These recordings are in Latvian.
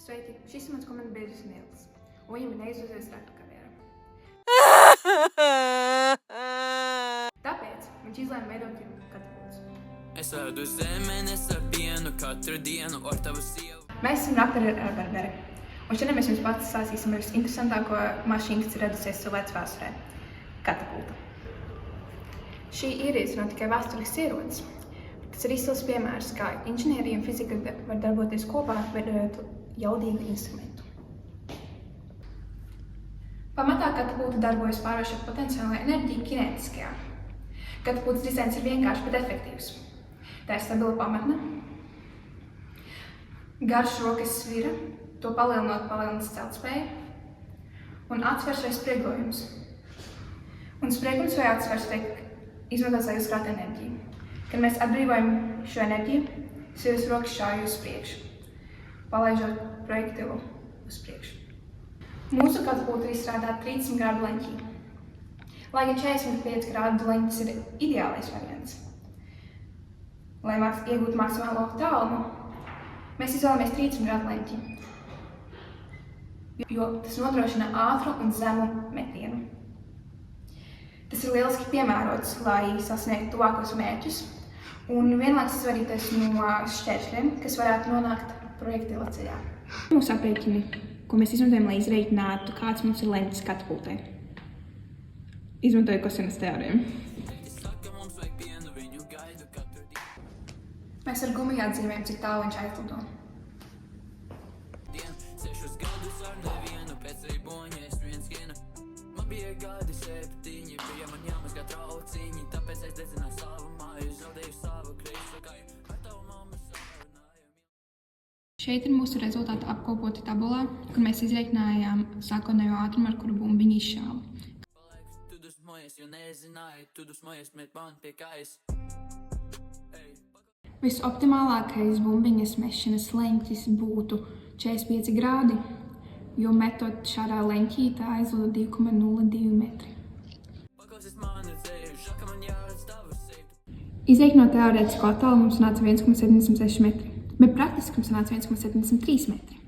Sveiki, šis ir mans komandas biedrs Nils, un viņam ir neizdoties ratu karjera. Tāpēc viņš izlēma veidot katapultas. Es ēdu zemenes ar pienu katru dienu ar tavu sievu. Mēs esam Raptori ar Barberi, un šodien mēs jums pats stāstīsim ar visinteresantāko mašīnu, kas ir radusies cilvēks vēsturē – katapulta. Šī ierīce nav tikai vēsturisks ierocis. Tas ir izcils piemērs, kā inženierija un fizika var darboties kopā, veidojot jaudīgu instrumentu. Pamatā katapulta darbojas pārvēršot potenciālo enerģiju kinētiskajā. Katapultas dizains ir vienkāršs, bet efektīvs. Tā ir stabila pamatne, garš rokas svira, to palielinot celtspēju, un atsvars vai sprieglojums. Un spriegums vai atsvars tiek izmantots, lai uzkrātu enerģiju. Kad mēs atbrīvojam šo enerģiju, sviras rokas šauj uz priekšu, palaižot projektilu uz priekšu. Mūsu katapulta ir izstrādāta 30 grādu leņķī. Lai gan 45 grādu leņķis ir ideālais variants, lai iegūtu maksimālo tālumu, mēs izvēlamies 30 grādu leņķi, jo tas nodrošina ātru un zemu metienu. Tas ir lieliski piemērots, lai sasniegtu tuvākos mērķus un vienlaikus izvairīties no šķēršļiem, kas varētu nonākt projektila ceļā. Mūsu aprēķini, ko mēs izmantojam, lai izreikinātu, kāds mums ir leņķis katapultai. Izmantoju kosinus teorēmu. Mēs ar gumiju atzīmējam, cik tālu viņš aizlido. Bija gadi 7, bija man jāmazgā trauciņi, tāpēc es dedzināju savu māju, zaudēju savu kreiso kāju, ar tavu mammu sarunāju. Šeit ir mūsu rezultāti apkopoti tabulā, kur mēs izreikinājām sākotnējo ātrumu, ar kuru bumbiņu izšāva. Tu dusmojies, jo nezināji, tu dusmojies, met man pie kājas. Visoptimālākais bumbiņas mešanas leņķis būtu 45 grādi. Jo metot šādā leņķī, tā aizlido 2,02 metri. Izreikinot teorētisko attālumu mums nāca 1,76 metri, bet praktiski mums nāca 1,73 metri.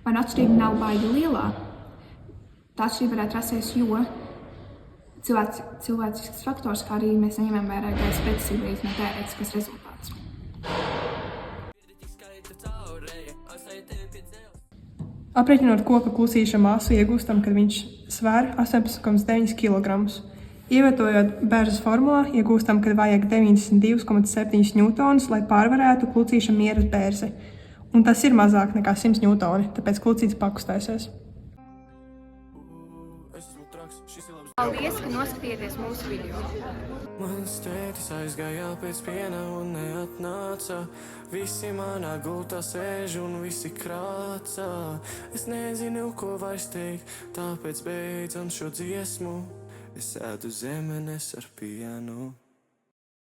Vai nu atšķirība nav baigi lielā? Tā atšķirība varētu rasties, jo cilvēcisks faktors, kā arī mēs neņemam vērā gaisa precisību reiz no teorētiskas rezultātus. Aprēķinot koka klusīša masu, iegūstam, kad viņš svēr 18,9 kg. Ievietojot bērzas formulā, iegūstam, kad vajag 92,7 ņūtonus, lai pārvarētu klucīša miera bērzi. Un tas ir mazāk nekā 100 ņūtoni, tāpēc klucīts pakustēsies. Paldies, ka noskatījāties mūsu video. Mans tētis aizgāja pēc piena un neatnāca. Visi manā gultā sēž un visi krāca. Es nezinu, ko vairs teikt, tāpēc beidzam šo dziesmu. Es ēdu zemenes ar pienu.